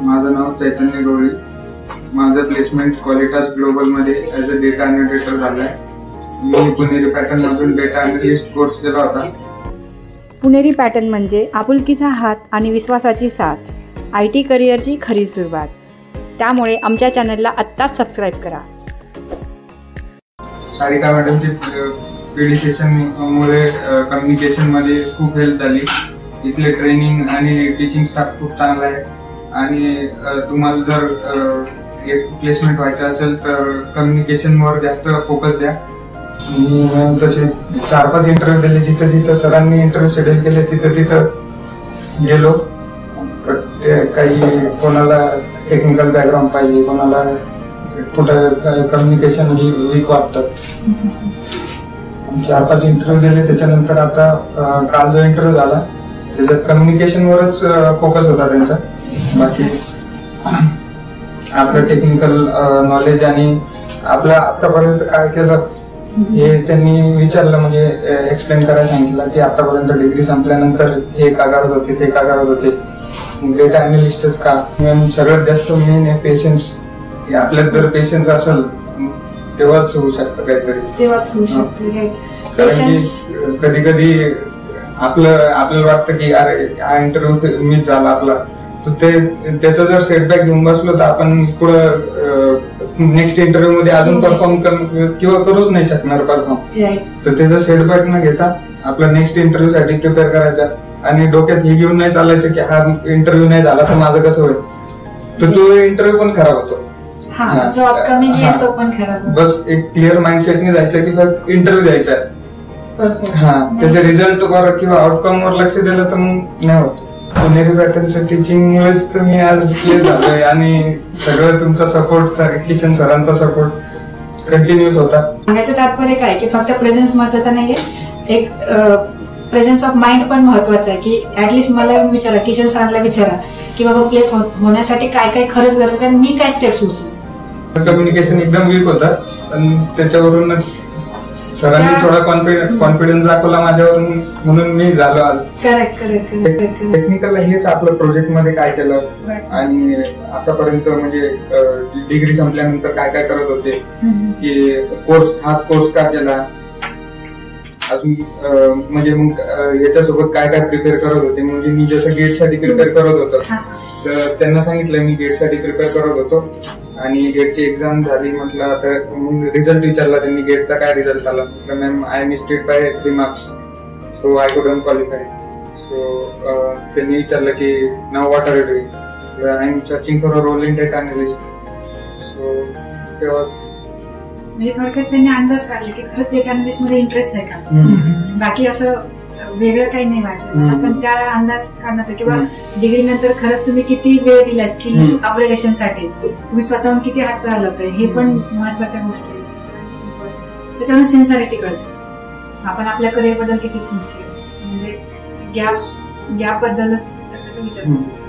माझं नाव चैतन्य गवळी. माझं placement क्वालिटास global मध्ये ॲज अ डेटा अॅनालिटर झालंय. मी पुणेरी पॅटर्न मधून डेटा अॅनालिस्ट कोर्स केला होता. पुणेरी पॅटर्न म्हणजे आपुलकीचा हात आणि विश्वासाची साथ, IT करिअरची खरी सुरुवात. त्यामुळे आमच्या चॅनलला आत्ताच सबस्क्राईब करा. सारिका मॅडमची PD सेशनमुळे कम्युनिकेशनमध्ये खूप हेल्प झाली. इथले ट्रेनिंग आणि टीचिंग स्टाफ खूप चांगला आहे. आणि तुम्हाला जर एक प्लेसमेंट व्हायचं असेल तर कम्युनिकेशनवर जास्त फोकस द्या. मी तसे 4-5 इंटरव्ह्यू दिले. जिथं जिथं सरांनी इंटरव्ह्यू शेड्यूल केले तिथं गेलो. ते काही कोणाला टेक्निकल बॅकग्राऊंड पाहिजे, कोणाला कुठं कम्युनिकेशन वीक वाटतं. 4-5 इंटरव्ह्यू दिले. त्याच्यानंतर आता काल जो इंटरव्ह्यू झाला त्याच्यात कम्युनिकेशनवरच फोकस होता त्यांचा. बाकी आपलं टेक्निकल नॉलेज आणि आपलं आतापर्यंत काय केलं हे त्यांनी विचारलं, म्हणजे एक्सप्लेन करायला सांगितलं की आतापर्यंत डिग्री संपल्यानंतर हे का करत होते, ते का करत होते, डेटा अॅनालिस्टच का. सगळ्यात जास्त मेन आहे पेशन्स. आपल्यात जर पेशन्स असेल तेव्हाच होऊ शकतं काहीतरी, तेव्हाच होऊ शकतं. कारण की कधी कधी आपल्याला वाटतं की अरे हा इंटरव्ह्यू मिस झाला आपला, तर त्याचा जर सेटबॅक घेऊन बसलो तर आपण पुढं नेक्स्ट इंटरव्ह्यू मध्ये अजून परफॉर्म किंवा करूच नाही शकणार परफॉर्म. तर त्याचा सेटबॅक न घेता आपला नेक्स्ट इंटरव्ह्यू साठी प्रिपेअर करायचा आणि डोक्यात हे घेऊन नाही चालायचं की हा इंटरव्ह्यू नाही झाला तर माझं कसं होईल. तर तो इंटरव्ह्यू पण खराब होतो. बस एक क्लिअर माइंडसेटने जायचं की फक्त इंटरव्ह्यू द्यायचा आहे. त्याचे रिझल्ट वर किंवा आउटकम वर लक्ष दिलं तर मग नाही होत. पुणेरी पॅटर्नच्या टीचिंगमुळेच तर मी आज क्लिअर झालोय आणि सगळं तुमचा सपोर्ट, किशन सरांचा सपोर्ट कंटिन्यूस होता. सांगायचं तात्पर्य काय की फक्त प्रेझेन्स महत्वाचा नाहीये, एक प्रेझेन्स ऑफ माइंड पण महत्वाचा आहे. की ऍटलिस्ट मला येऊन विचारा, किशन सरांना विचारा की बाबा प्लेस होण्यासाठी काय काय खरंच गरजेचं आहे, मी काय स्टेप्स उचलू. कम्युनिकेशन एकदम वीक होता पण त्याच्यावरूनच सरांनी थोडा कॉन्फिडन्स दाखवला माझ्यावरून, म्हणून मी झालो आज. टेक्निकल हेच आपलं प्रोजेक्ट मध्ये काय केलं आणि आतापर्यंत म्हणजे डिग्री संपल्यानंतर काय काय करत होते, की हाच कोर्स का केला, अजून म्हणजे मग याच्यासोबत काय काय प्रिपेअर करत होते. म्हणजे मी जसं गेट साठी प्रिपेअर करत होतो तर त्यांना सांगितलं मी गेट साठी प्रिपेअर करत होतो आणि गेटची एक्झाम झाली. म्हटलं आता रिझल्ट विचारला त्यांनी, गेटचा काय रिझल्ट आला. म्हटलं ma'am I missed by 3 marks, so I couldn't qualify. So त्यांनी विचारलं की नाव what are you doing. I am searching for a role in data analyst. So तेव्हा म्हणजे थोडक्यात त्यांनी अंदाज काढला की खरंच डेटा अॅनालिस्ट मध्ये इंटरेस्ट आहे का, बाकी असं वेगळं काही नाही वाटलं. आपण त्या अंदाज काढणार किंवा डिग्री नंतर खरंच तुम्ही किती वेळ दिला स्किल अपग्रेडेशन साठी, तुम्ही स्वतःहून किती हात लावताय, हे पण महत्वाच्या गोष्टी आहेत. त्याच्यामुळे सिन्सिअरिटी कळते. आपण आपल्या करिअर बद्दल किती सिन्सिअर, म्हणजे गॅप बद्दलच सगळं विचार करतो.